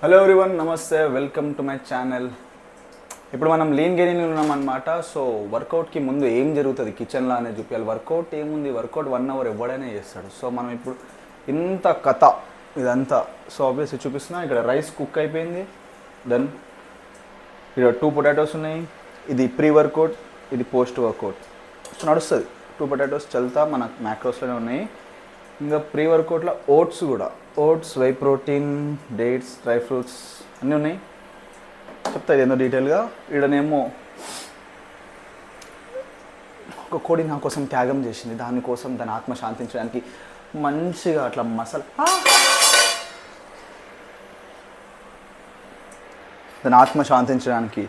Hello everyone, నమస్తే, welcome to my channel. ఇప్పుడు మనం లీన్ గెయినింగ్లో ఉన్నామన్నమాట. సో వర్కౌట్కి ముందు ఏం జరుగుతుంది కిచెన్లో అనేది చూపించాలి. వర్కౌట్ ఏముంది, వర్కౌట్ 1 అవర్ ఎవడైనా చేస్తాడు. సో మనం ఇప్పుడు ఇంత కథ ఇదంతా సో ఆబ్వియస్లీ చూపిస్తున్నా. ఇక్కడ రైస్ కుక్ అయిపోయింది. దెన్ ఇక్కడ 2 పొటాటోస్ ఉన్నాయి. ఇది ప్రీ వర్కౌట్, ఇది పోస్ట్ వర్కౌట్. సో నడుస్తుంది. 2 పొటాటోస్ చల్తా మన మ్యాక్రోస్లోనే ఉన్నాయి. ఇంకా ప్రీ వర్కౌట్లో ఓట్స్ కూడా, oats, whey protein, dates, dry fruits అన్నీ ఉన్నాయి. చెప్తా ఇది ఏందో డీటెయిల్గా. ఈడనేమో ఒక కోడి నా కోసం త్యాగం చేసింది. దానికోసం దాని ఆత్మ శాంతించడానికి మంచిగా అట్లా దాని ఆత్మ శాంతించడానికి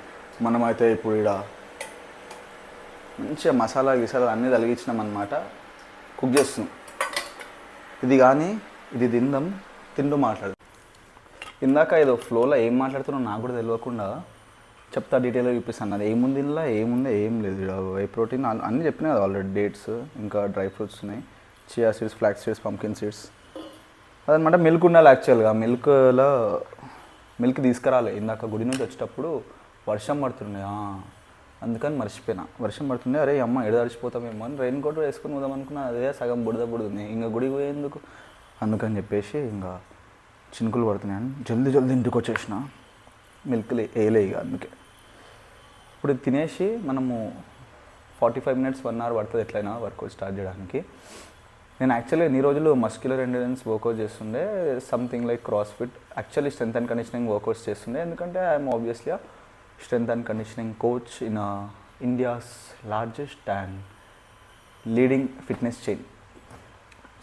మనమైతే ఇప్పుడు ఈడ మంచిగా మసాలా గిసాలా అన్నీ తలిగించినాం అన్నమాట. కుక్ చేస్తున్నాం. ఇది కానీ ఇది తింటూ మాట్లాడు. ఇందాక ఏదో ఫ్లోలో ఏం మాట్లాడుతున్నావు నాకు కూడా తెలియకుండా చెప్తా, డీటెయిల్గా చూపిస్తాను. అది ఏముంది ఇందులో, ఏముంది ఏం లేదు. వై ప్రోటీన్ అన్నీ చెప్పినా కదా ఆల్రెడీ. డేట్స్, ఇంకా డ్రై ఫ్రూట్స్ ఉన్నాయి, chia seeds, flax seeds, pumpkin seeds. అదనమాట. మిల్క్ ఉండాలి యాక్చువల్గా. మిల్క్ తీసుకురాలి. ఇందాక గుడి నుంచి వచ్చేటప్పుడు వర్షం పడుతుండే, అందుకని మర్చిపోయినా. వర్షం పడుతుండే, అరే అమ్మ ఎడ తడిచిపోతామేమో అని రెయిన్ కోట్ వేసుకొని పోదాం అనుకున్నా. అదే సగం బుడదబుడుతుంది. ఇంకా గుడికి పోయేందుకు అందుకని చెప్పేసి ఇంకా చినుకులు పడుతున్నాయని జల్దీ ఇంటికి వచ్చేసిన. మిల్క్ వేయలే ఇక అందుకే. ఇప్పుడు తినేసి మనము 45 minutes 1 hour పడుతుంది ఎట్లయినా వర్కౌట్ స్టార్ట్ చేయడానికి. నేను యాక్చువల్లీ ఎన్ని రోజులు మస్క్యులర్ ఎండ్యూరెన్స్ వర్కౌట్ చేస్తుండే, something like cross fit. Actually strength and conditioning workouts చేస్తుండే, ఎందుకంటే I'm obviously strength and conditioning coach in India's largest and leading fitness chain.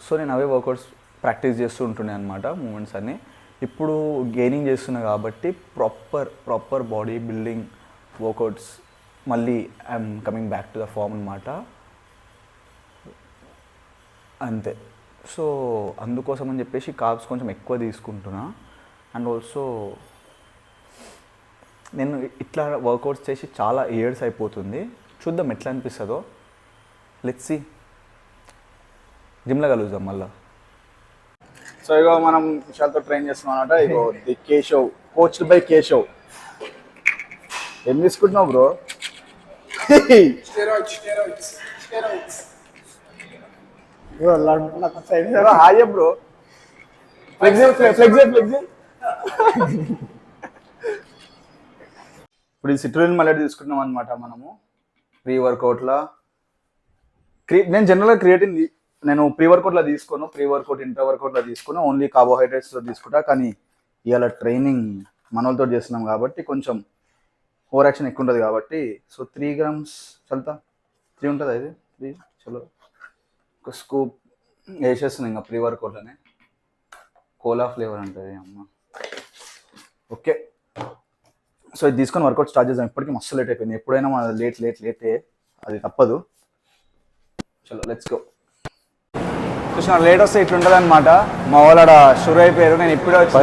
So నేను అవే వర్కౌట్స్ ప్రాక్టీస్ చేస్తూ ఉంటుండే అనమాట, మూమెంట్స్ అన్నీ. ఇప్పుడు గెయినింగ్ చేస్తున్నా కాబట్టి ప్రాపర్ బాడీ బిల్డింగ్ వర్కౌట్స్ మళ్ళీ I'm coming back to the form అనమాట. అంతే. సో అందుకోసం అని చెప్పేసి కార్బ్స్ కొంచెం ఎక్కువ తీసుకుంటున్నా. అండ్ ఆల్సో నేను ఇట్లా వర్కౌట్స్ చేసి చాలా ఇయర్స్ అయిపోతుంది. చూద్దాం ఎట్లా అనిపిస్తుందో. Let's see. జిమ్లో కలుద్దాం మళ్ళీ. సో ఇగో మనం విశాల్తో ట్రైన్ చేస్తున్నాం అనమాట. ఇగో the Keshav, coached by Keshav. ఏం తీసుకుంటున్నావు బ్రో? Hi bro. ఇప్పుడు ఈ సిట్రోలిన్ మళ్ళీ తీసుకుంటున్నాం అనమాట మనము ప్రీ వర్కౌట్లో. నేను జనరల్గా క్రియేటిన్ నేను ప్రీ వర్కౌట్లో తీసుకోను, ప్రీ వర్కౌట్ ఇంటర్ వర్కౌట్లో తీసుకుని ఓన్లీ కార్బోహైడ్రేట్స్లో తీసుకుంటా. కానీ ఇవాళ ట్రైనింగ్ మనోళ్ళతో చేస్తున్నాం కాబట్టి కొంచెం ఓవర్ యాక్షన్ ఎక్కువ ఉంటుంది కాబట్టి సో 3 grams చల్తా. 3 ఉంటుంది, అది 3 చలో. ఒక స్కూప్ వేసేస్తున్నాం ఇంకా ప్రీ వర్కౌట్లోనే. కోలా ఫ్లేవర్ ఉంటుంది అమ్మ. ఓకే, సో ఇది తీసుకొని వర్కౌట్ స్టార్ట్ చేద్దాం. ఇప్పటికీ మస్తు లేట్ అయిపోయింది. ఎప్పుడైనా మన లేటే అది తప్పదు. చలో లెట్స్ గో. చూసిన లేట్ వస్తే ఇట్లుంటుంది అనమాట. మా వాళ్ళ షురు అయిపోయారు. నేను ఇప్పుడే వచ్చి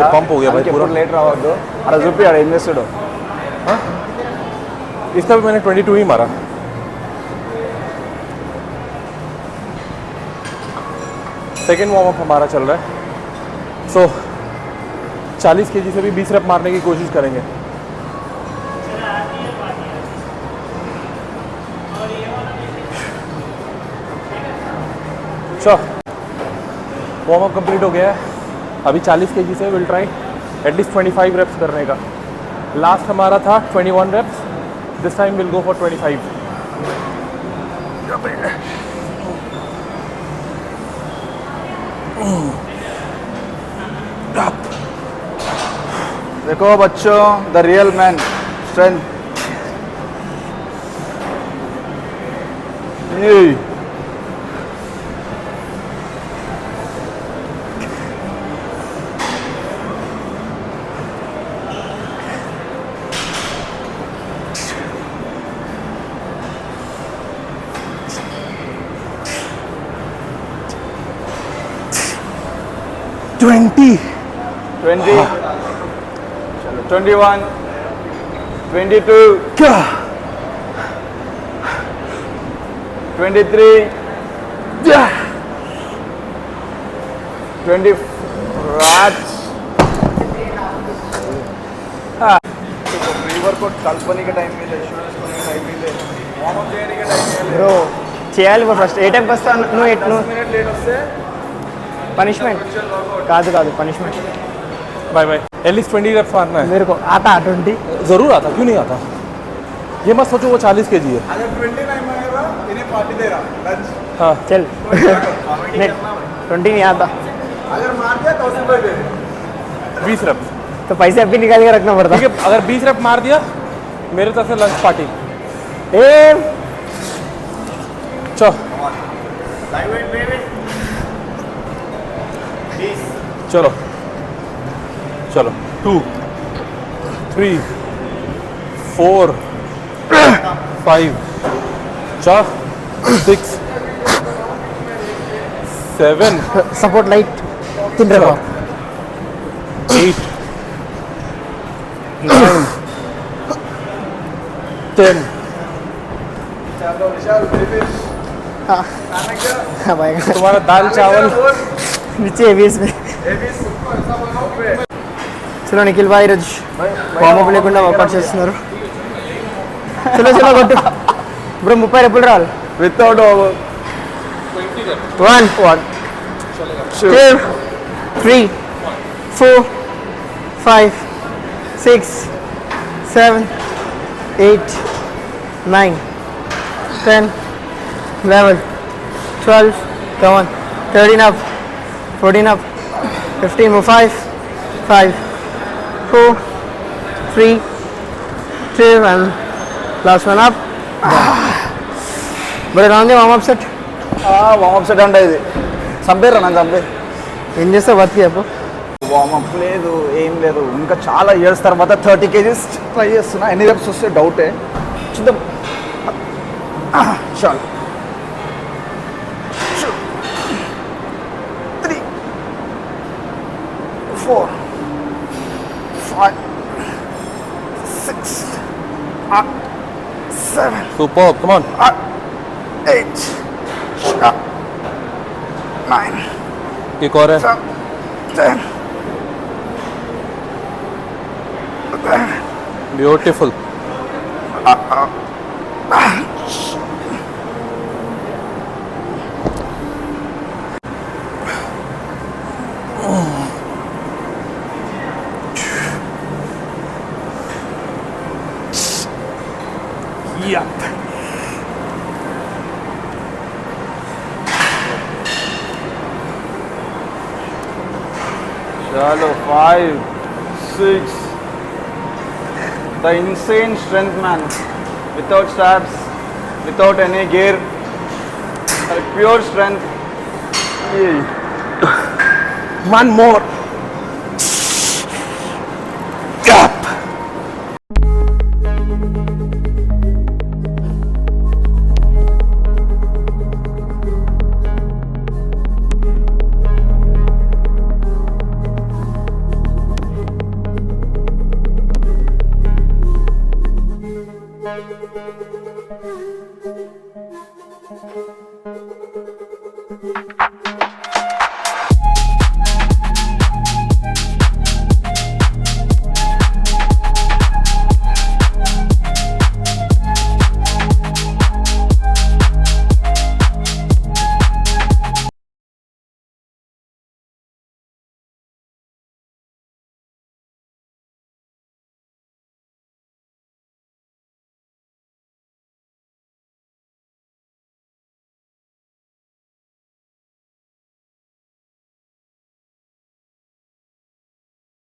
లేట్ రావద్దు. అలా చూపి ఆడ ఏం చేస్తాడు. इसका भी मैंने 22 ही मारा. सेकेंड वार्म अप हमारा चल रहा है. सो 40 kg से भी 20 रेप मारने की कोशिश करेंगे. चलो वार्म अप कंप्लीट हो गया है. अभी 40 kg से विल ट्राई एटलीस्ट 25 रेप्स करने का. लास्ट हमारा था 21 wraps. This time we'll go for 25. देखो बच्चों, the real man, strength. Hey. Twenty 21, 22, 23, 20 rats, workout కలుపుకోనికి టైం లేదు, షూస్ టైం లేదు, వార్మప్ చేయడానికి టైం లేదు. బ్రో చేయాలి బ్రో. ఫస్ట్ ఏ టైంకి వస్తాను నువ్వు? మినిట్ లేట్ వస్తే పనిష్మెంట్ కాదు కాదు punishment. Bye bye. At least 20 reps मारना है. मेरे को आता 20. ज़रूर आता, क्यों नहीं आता? ये मत सोचो वो 40 kg है. अगर 29 मारेगा इन्हें पार्टी दे रहा लंच. हाँ. चल नहीं 20 नहीं आता अगर मार दिया तो 1000 रुपये दे. 20 reps. तो पैसे अभी निकाल के रखना पड़ता. ठीक है, अगर 20 reps मार दिया मेरे तरफ से लंच पार्टी. ए चलो चलो चलो 2 3 4 5 6 7 सपोर्ट लाइट 3 रखो. 8 9 10. हाँ भाई तुम्हारा दाल चावल नीचे 20 में. చలో నిఖిల్ భాయ్ రోజు వామప్ లేకుండా వర్కౌట్ చేస్తున్నారు. చలో చలో కొట్టు ఇప్పుడు 30 ఎప్పుడు రావాలి? Without 1 2 3 4 5 6 7 8 9 10 11 12 come on 13 up 14 up 15 move 5 4 3 2 and last one up. But రాంది వామప్ సెట్. వామప్ సెట్ అంటే ఇది చంపేరా నన్ను చంపే. ఏం చేస్తే బతికి చెప్పు. వామప్ లేదు ఏం లేదు, ఇంకా చాలా ఇయర్స్ తర్వాత 30 kgs ట్రై చేస్తున్నా. ఎన్ని రెప్స్ వస్తే డౌటే, చూద్దాం. చాలు 3 4 5 6 7 सुपर, कम ऑन. 8 9 एक और है. 10 ब्यूटीफुल. चलो 5 6. The insane strength, man. Without straps, without any gear, pure strength. One more. Gap.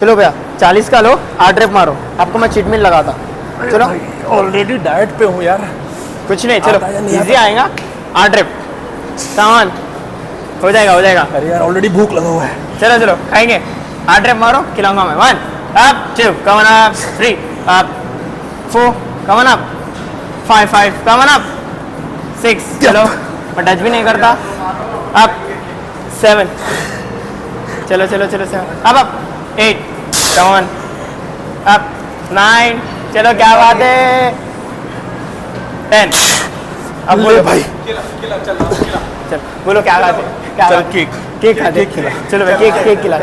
चलो भैया 40 का लो, 8 रेप मारो. आपको मैं चीट मील लगाता. चलो ऑलरेडी डाइट पे हूँ यार. कुछ नहीं, चलो आता या नहीं इजी आएगा. 8 रेप सामान हो जाएगा हो जाएगा. अरे यार ऑलरेडी भूख लगा हुआ है. चलो चलो खाएंगे. 8 रेप मारो, खिलाऊंगा मैं. 1 up 2 come on up 3 up 4 come on up 5 come on up 6 चलो मैं टच भी नहीं करता. up 7 चलो चलो चलो 7 up 8 come on up 9 चलो क्या बात है 10 अब बोलो भाई चल बोलो क्या बात है. क्या चल बात है? केक केक खा केक खिला. चलो भाई केक खिला.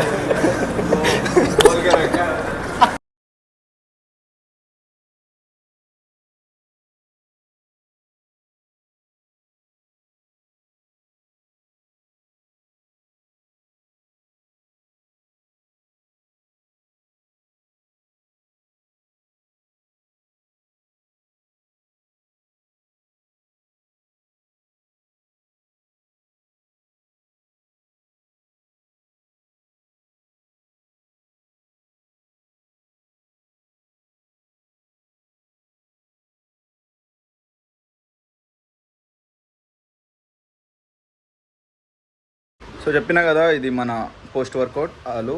సో చెప్పినా కదా ఇది మన పోస్ట్ వర్కౌట్ ఆలు,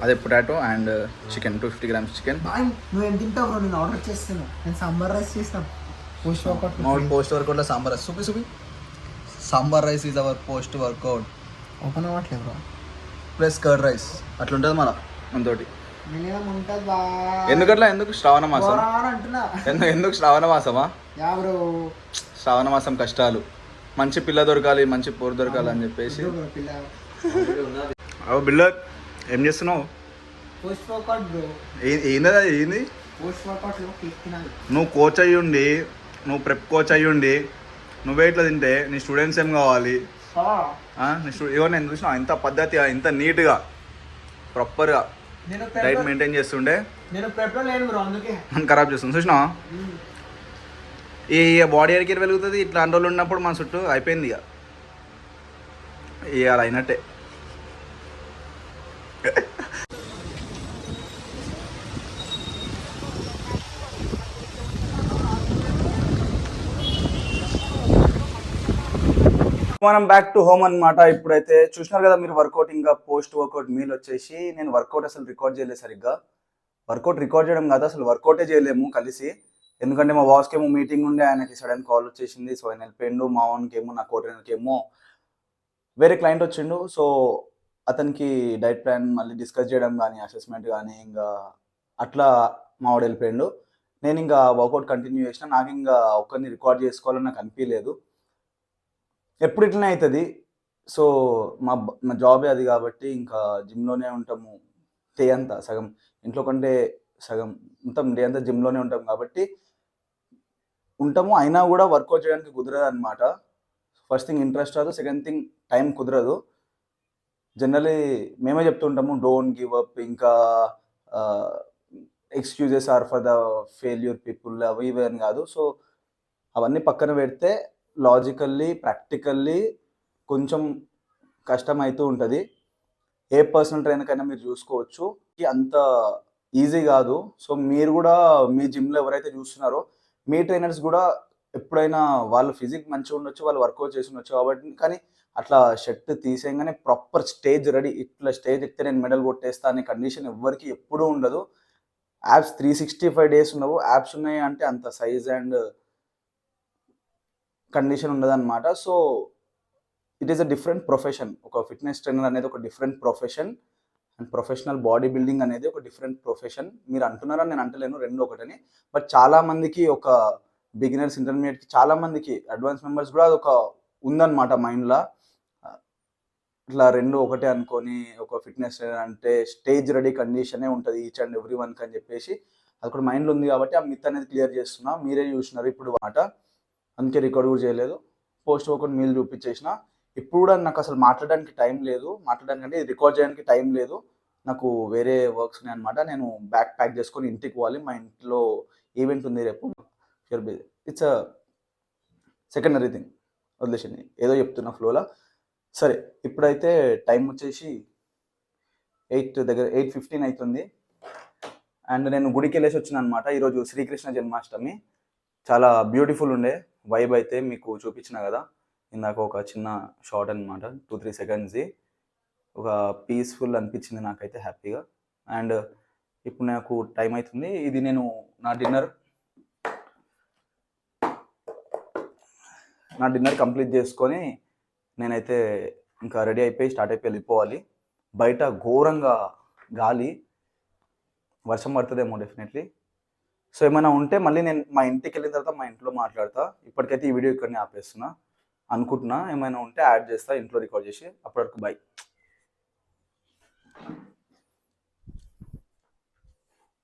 అదే potato and chicken 250 grams chicken. నువ్వేం తింటావు బ్రో? నేను ఆర్డర్ చేస్తాను. నేను సాంబార్ రైస్ చేస్తాను. పోస్ట్ వర్కౌట్ పోస్ట్ వర్కౌట్లో సాంబార్ రైస్ చూపి sambar rice is our post workout open అవ్వట్లేదు బ్రో. ప్లస్ కర్డ్ రైస్ అట్లా ఉంటుంది మనతోటి. నేనేం ఉంటుంది బా ఎందుకు శ్రావణ మాసం? అంటున్నా. ఎందుకు శ్రావణ మాసమా? యా బ్రో, శ్రావణ మాసం కష్టాలు, మంచి పిల్ల దొరకాలి, మంచి పోరు దొరకాలి అని చెప్పేసి. పిల్ల అవు బిల్లర్ ఏం చేస్తున్నావు? Post workout bro. ఏంది పోస్ట్ వర్కౌట్ లో కేక్ తినాలి. నువ్వు కోచ్ అయ్యుండి, నువ్వు ప్రెప్ కోచ్ అయ్యుండి నువ్వే ఇట్లా తింటే నీ స్టూడెంట్స్ ఏం కావాలి? ఎవరు నేను చూసినా ఇంత పద్ధతిగా, ఇంత నీట్గా ప్రాపర్గా నేను డైట్ మెయింటైన్ చేస్తుండే నేను ప్రెప్ లో లేను బ్రో, అందుకే నన్ను ఖరాబ్ చేస్తుంది. చూసినా ఈ బాడీ ఎడికి వెలుగుతుంది ఇట్లా అన్ని రోజులు ఉన్నప్పుడు మన చుట్టూ అయిపోయింది. ఇక అలా అయినట్టే. మనం బ్యాక్ టు హోమ్ అన్నమాట. ఇప్పుడైతే చూసినారు కదా మీరు వర్కౌట్, ఇంకా పోస్ట్ వర్కౌట్ మీల్ వచ్చేసి. నేను వర్కౌట్ అసలు రికార్డ్ చేయలేదు సరిగ్గా. వర్కౌట్ రికార్డ్ చేయడం కాదు, అసలు వర్కౌటే చేయలేము కలిసి. ఎందుకంటే మా బాస్కి ఏమో మీటింగ్ ఉండే, ఆయనకి సడన్ కాల్ వచ్చేసింది. సో ఆయన వెళ్ళిపోయిండు. మా వానికి ఏమో, నా కోటర్కి ఏమో వేరే క్లయింట్ వచ్చిండు. సో అతనికి డైట్ ప్లాన్ మళ్ళీ డిస్కస్ చేయడం కానీ, అసెస్మెంట్ కానీ, ఇంకా అట్లా మా వాడు వెళ్ళిపోయిండు. నేను ఇంకా వర్కౌట్ కంటిన్యూ చేసిన. నాకు ఇంకా ఒక్కరిని రికార్డ్ చేసుకోవాలని నాకు అనిపించలేదు. ఎప్పుడు ఇట్లనే అవుతుంది. సో మా జాబే అది కాబట్టి ఇంకా జిమ్లోనే ఉంటాము. డే అంతా సగం ఇంట్లో కంటే సగం ఉంటాం, డే అంతా జిమ్లోనే ఉంటాం కాబట్టి ఉంటాము. అయినా కూడా వర్కౌట్ చేయడానికి కుదరదు అనమాట. ఫస్ట్ థింగ్ ఇంట్రెస్ట్ రాదు, సెకండ్ థింగ్ టైం కుదరదు. జనరలీ మేమే చెప్తుంటాము డోంట్ గివ్ అప్, ఇంకా excuses are for the failure people, అవి ఇవి అని కాదు. సో అవన్నీ పక్కన పెడితే లాజికల్లీ, ప్రాక్టికల్లీ కొంచెం కష్టం అవుతూ ఉంటుంది. ఏ పర్సనల్ ట్రైనర్కైనా మీరు చూసుకోవచ్చు, అంత ఈజీ కాదు. సో మీరు కూడా మీ జిమ్లో ఎవరైతే చూస్తున్నారో మీ ట్రైనర్స్ కూడా ఎప్పుడైనా వాళ్ళ ఫిజిక్ మంచిగా ఉండొచ్చు, వాళ్ళు వర్కౌట్ చేసి ఉండొచ్చు కాబట్టి, కానీ అట్లా షర్ట్ తీసేయగానే ప్రాపర్ స్టేజ్ రెడీ, ఇట్లా స్టేజ్ ఎక్కితే నేను మెడల్ కొట్టేస్తా అనే కండిషన్ ఎవరికి ఎప్పుడూ ఉండదు. యాప్స్ 365 days ఉండవు. యాప్స్ ఉన్నాయి అంటే అంత సైజ్ అండ్ కండిషన్ ఉండదన్నమాట. So it is a different profession. ఒక ఫిట్నెస్ ట్రైనర్ అనేది ఒక different profession, and professional body building అనేది ఒక డిఫరెంట్ ప్రొఫెషన్. మీరు అంటున్నారని నేను అంటలేను, రెండు ఒకటని. బట్ చాలామందికి, ఒక బిగినర్స్, ఇంటర్మీడియట్కి, చాలామందికి, అడ్వాన్స్ మెంబర్స్ కూడా అదొక ఉందన్నమాట మైండ్లో. ఇట్లా రెండు ఒకటే అనుకొని ఒక ఫిట్నెస్ ట్రైనర్ అంటే స్టేజ్ రెడీ కండిషనే ఉంటుంది ఈచ్ అండ్ ఎవ్రీ వన్కి అని చెప్పేసి అది కూడా మైండ్లో ఉంది కాబట్టి ఆ మిత్ అనేది క్లియర్ చేస్తున్నా. మీరే చూసినారు ఇప్పుడు మాట, అందుకే రికార్డ్ కూడా చేయలేదు. పోస్ట్ వర్కౌట్ మీల్ చూపించేసిన. ఇప్పుడు కూడా నాకు అసలు మాట్లాడడానికి టైం లేదు, మాట్లాడడానికి రికార్డ్ చేయడానికి టైం లేదు. నాకు వేరే వర్క్స్ ఉన్నాయి అనమాట. నేను బ్యాగ్ ప్యాక్ చేసుకొని ఇంటికి పోవాలి. మా ఇంట్లో ఈవెంట్ ఉంది రేపు. ఇట్స్ అ సెకండరీ థింగ్, వదిలేసింది. ఏదో చెప్తున్నా ఫ్లోలో. సరే, ఇప్పుడైతే టైం వచ్చేసి 8:15 అవుతుంది. అండ్ నేను గుడికి వెళ్ళేసి వచ్చిన అనమాట. ఈరోజు శ్రీకృష్ణ జన్మాష్టమి. చాలా బ్యూటిఫుల్ ఉండే వైబ్. అయితే మీకు చూపించిన కదా ఇందాక ఒక చిన్న షార్ట్ అనమాట, 2-3 seconds. ఒక పీస్ఫుల్ అనిపించింది నాకైతే, హ్యాపీగా. అండ్ ఇప్పుడు నాకు టైం అవుతుంది. ఇది నేను నా డిన్నర్ కంప్లీట్ చేసుకొని నేనైతే ఇంకా రెడీ అయిపోయి స్టార్ట్ అయిపోయి వెళ్ళిపోవాలి. బయట ఘోరంగా గాలి, వర్షం పడుతుందేమో డెఫినెట్లీ. సో ఏమైనా ఉంటే మళ్ళీ నేను మా ఇంటికి వెళ్ళిన తర్వాత మా ఇంట్లో మాట్లాడతా. ఇప్పటికైతే ఈ వీడియో ఇక్కడనే ఆపేస్తున్నా అనుకుంటున్నా. ఏమైనా ఉంటే యాడ్ చేస్తా ఇంట్లో రికార్డ్ చేసి. అప్పటి వరకు బై.